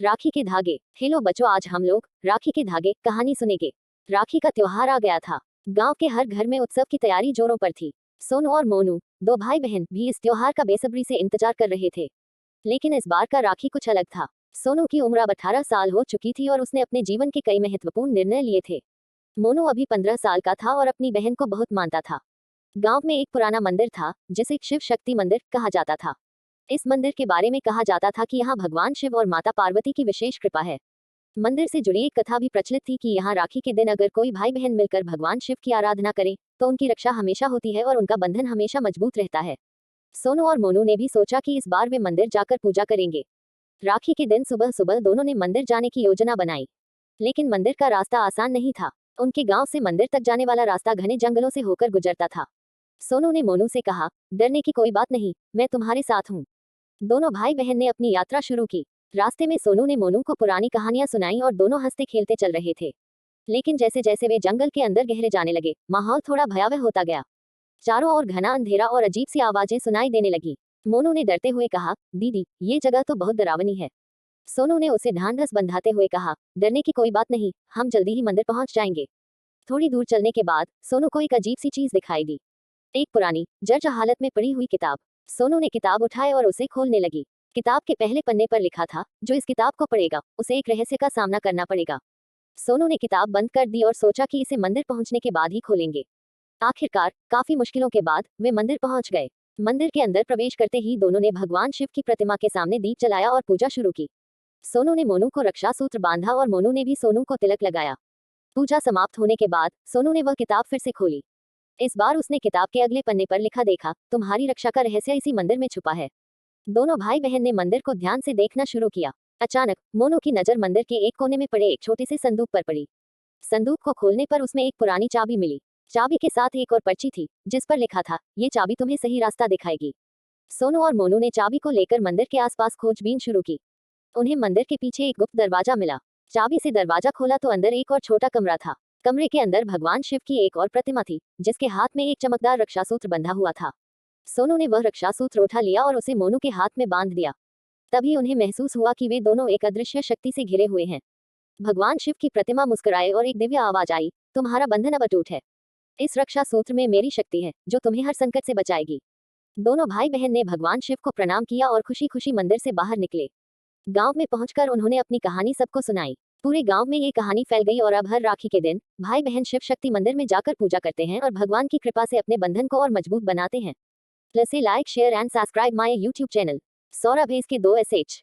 राखी के धागे। हेलो बच्चों, आज हम लोग राखी के धागे कहानी सुनेंगे। राखी का त्योहार आ गया था। गांव के हर घर में उत्सव की तैयारी जोरों पर थी। सोनू और मोनू, दो भाई बहन, भी इस त्योहार का बेसब्री से इंतजार कर रहे थे। लेकिन इस बार का राखी कुछ अलग था। सोनू की उम्र अब 18 साल हो चुकी थी और उसने अपने जीवन के कई महत्वपूर्ण निर्णय लिए थे। मोनू अभी 15 साल का था और अपनी बहन को बहुत मानता था। गांव में एक पुराना मंदिर था जिसे शिव शक्ति मंदिर कहा जाता था। इस मंदिर के बारे में कहा जाता था कि यहाँ भगवान शिव और माता पार्वती की विशेष कृपा है। मंदिर से जुड़ी एक कथा भी प्रचलित थी कि यहाँ राखी के दिन अगर कोई भाई बहन मिलकर भगवान शिव की आराधना करे तो उनकी रक्षा हमेशा होती है और उनका बंधन हमेशा मजबूत रहता है। सोनू और मोनू ने भी सोचा कि इस बार वे मंदिर जाकर पूजा करेंगे। राखी के दिन सुबह सुबह दोनों ने मंदिर जाने की योजना बनाई। लेकिन मंदिर का रास्ता आसान नहीं था। उनके गांव से मंदिर तक जाने वाला रास्ता घने जंगलों से होकर गुजरता था। सोनू ने मोनू से कहा, डरने की कोई बात नहीं, मैं तुम्हारे साथ हूँ। दोनों भाई बहन ने अपनी यात्रा शुरू की। रास्ते में सोनू ने मोनू को पुरानी कहानियां सुनाई और दोनों हंसते खेलते चल रहे थे। लेकिन जैसे जैसे वे जंगल के अंदर गहरे जाने लगे, माहौल थोड़ा भयावह होता गया। चारों ओर घना अंधेरा और अजीब सी आवाजें सुनाई देने लगी। मोनू ने डरते हुए कहा, दीदी, ये जगह तो बहुत डरावनी है। सोनू ने उसे ढांढस बंधाते हुए कहा, डरने की कोई बात नहीं, हम जल्दी ही मंदिर पहुंच जाएंगे। थोड़ी दूर चलने के बाद सोनू को एक अजीब सी चीज दिखाई दी। एक पुरानी जर्जर हालत में पड़ी हुई किताब। सोनू ने किताब उठाई और उसे खोलने लगी। किताब के पहले पन्ने पर लिखा था, जो इस किताब को पढ़ेगा उसे एक रहस्य का सामना करना पड़ेगा। सोनू ने किताब बंद कर दी और सोचा कि इसे मंदिर पहुंचने के बाद ही खोलेंगे। आखिरकार काफी मुश्किलों के बाद वे मंदिर पहुंच गए। मंदिर के अंदर प्रवेश करते ही दोनों ने भगवान शिव की प्रतिमा के सामने दीप जलाया और पूजा शुरू की। सोनू ने मोनू को रक्षा सूत्र बांधा और मोनू ने भी सोनू को तिलक लगाया। पूजा समाप्त होने के बाद सोनू ने वह किताब फिर से खोली। इस बार उसने किताब के अगले पन्ने पर लिखा देखा, तुम्हारी रक्षा का रहस्य इसी मंदिर में छुपा है। दोनों भाई बहन ने मंदिर को ध्यान से देखना शुरू किया। अचानक मोनू की नजर मंदिर के एक कोने में पड़े एक छोटे से संदूक पर पड़ी। संदूक को खोलने पर उसमें एक पुरानी चाबी मिली। चाबी के साथ एक और पर्ची थी जिस पर लिखा था, ये चाबी तुम्हें सही रास्ता दिखाएगी। सोनू और मोनू ने चाबी को लेकर मंदिर के आसपास खोजबीन शुरू की। उन्हें मंदिर के पीछे एक गुप्त दरवाजा मिला। चाबी से दरवाजा खोला तो अंदर एक और छोटा कमरा था। कमरे के अंदर भगवान शिव की एक और प्रतिमा थी जिसके हाथ में एक चमकदार रक्षासूत्र बंधा हुआ था। सोनू ने वह रक्षासूत्र उठा लिया और उसे मोनू के हाथ में बांध दिया। तभी उन्हें महसूस हुआ कि वे दोनों एक अदृश्य शक्ति से घिरे हुए हैं। भगवान शिव की प्रतिमा मुस्कुराए और एक दिव्य आवाज आई, तुम्हारा बंधन अब अटूट है। इस रक्षा सूत्र में मेरी शक्ति है जो तुम्हें हर संकट से बचाएगी। दोनों भाई बहन ने भगवान शिव को प्रणाम किया और खुशी खुशी मंदिर से बाहर निकले। गांव में पहुंचकर उन्होंने अपनी कहानी सबको सुनाई। पूरे गांव में ये कहानी फैल गई और अब हर राखी के दिन भाई बहन शिव शक्ति मंदिर में जाकर पूजा करते हैं और भगवान की कृपा से अपने बंधन को और मजबूत बनाते हैं। Plus like share and subscribe my YouTube channel. Saurabh है इसके 2 SH।